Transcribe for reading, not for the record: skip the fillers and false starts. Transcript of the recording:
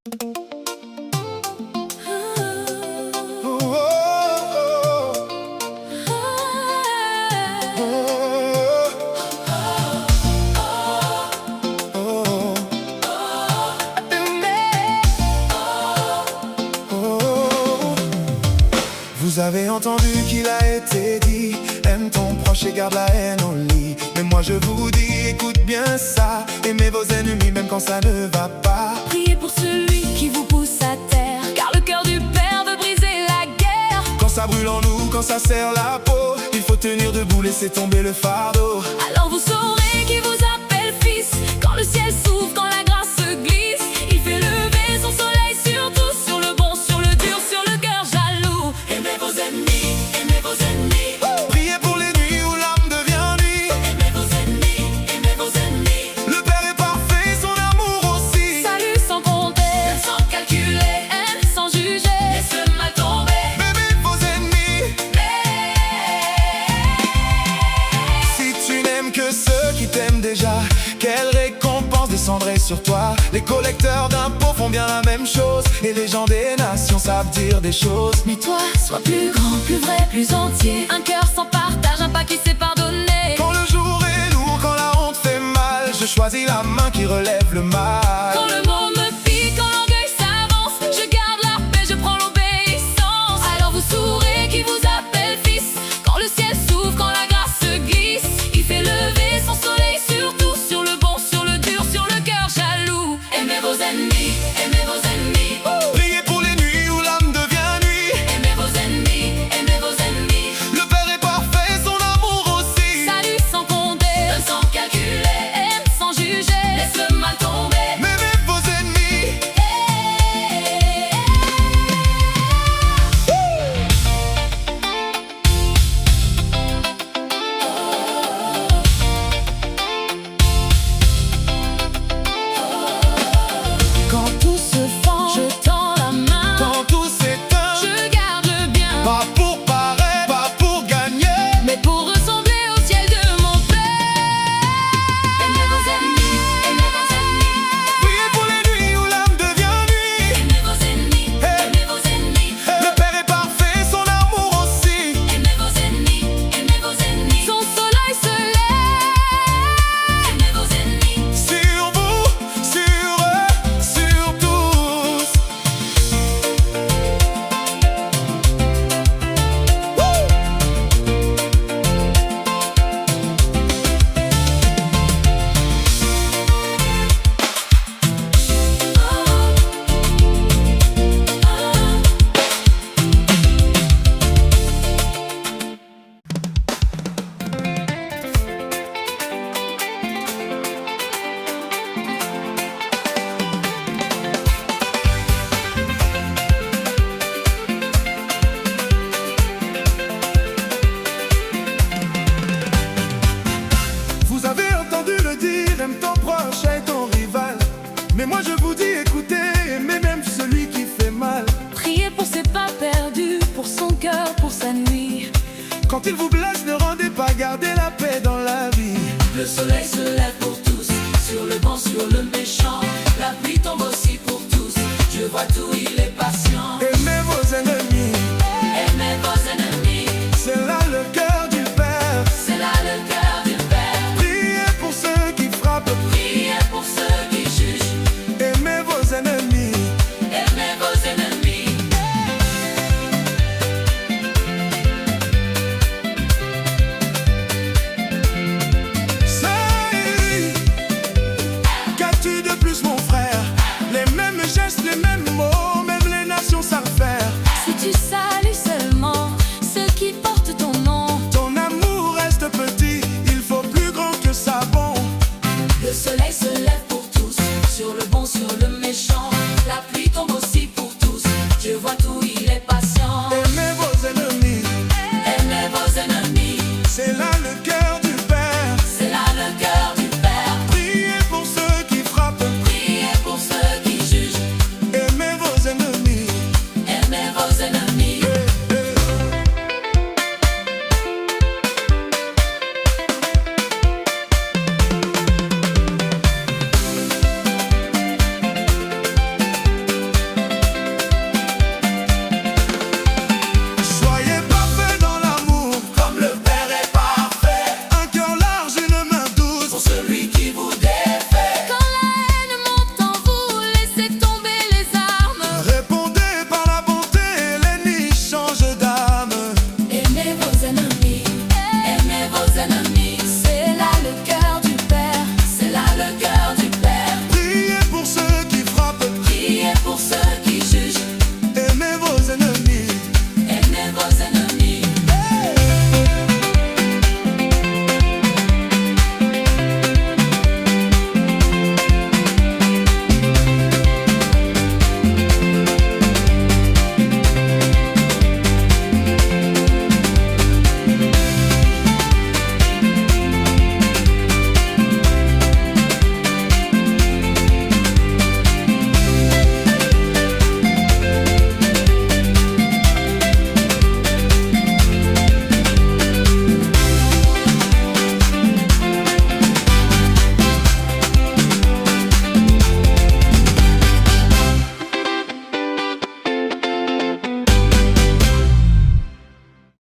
Vous avez entendu qu'il a été dit: aime ton proche et garde la haine au lit. Mais moi je vous dis, écoute bien ça, aimez vos ennemis même quand ça ne va pas. Priez pour celui qui vous pousse à terre, car le cœur du Père veut briser la guerre. Quand ça brûle en nous, quand ça serre la peau, il faut tenir debout, laisser tomber le fardeau. Alors vous saurez qui vous appelle fils, quand le ciel s'ouvre, quand la grâce se glisse. Il fait lever son soleil sur tous, sur le bon, sur le dur, sur le cœur jaloux. Aimez vos ennemis, aimez vos ennemis. Priez pour les nuits où l'âme devient nuit. Aimez vos ennemis, aimez vos ennemis. Le Père est parfait, son amour aussi. Salut sans compter, sans calculer, aime sans juger, laisse le mal tomber. Aimez vos ennemis. Si tu n'aimes que ceux qui t'aiment déjà, quelle récompense descendrait sur toi? Les collecteurs d'impôts font bien la même chose, et les gens des nations savent dire des choses. Mais toi, sois plus grand, plus vrai, plus entier. Un cœur sans partage, un pas qui sait pardonner. Quand le jour est lourd, quand la honte fait mal, je choisis la main qui relève le mal. Quand le monde me pique, quand l'orgueil s'avance, je garde la paix, je prends l'obéissance. Alors vous saurez qui vous appelle fils, quand le ciel s'ouvre, quand la grâce se glisse. Il fait lever son soleil sur tout, sur le bon, sur le dur, sur le cœur jaloux. Aimez vos ennemis, aimez vos ennemis. Priez pour les nuits où l'âme devient nuit. Aimez vos ennemis, aimez vos ennemis. Le Père est parfait, son amour aussi. Salut sans compter, donne sans calculer, aime sans juger, laisse le mal tomber. Aimez vos ennemis. Quand tout se fend, je tends la main. Quand tout s'éteint, Je garde le bien, pas pour paraître, pas pour gagner. mais pour ressembler au ciel de mon Père. Aimez vos ennemis, aimez vos ennemis. Priez pour les nuits où l'âme devient nuit. Aimez vos ennemis, aimez vos ennemis. Le Père est parfait, son amour aussi. Aimez vos ennemis, aimez vos ennemis. Son soleil se lève. Aimez vos ennemis. Sur vous, sur eux, sur tous. Vous avez entendu le dire, aime ton proche et ton rival. Mais moi je vous dis, écoutez, aimez même celui qui fait mal. Priez pour ses pas perdus, pour son cœur, pour sa nuit. Quand il vous blesse, ne rendez pas, gardez la paix dans la vie. Le soleil se lève pour tous, sur le bon, sur le méchant. La pluie tombe aussi pour tous. Je vois tout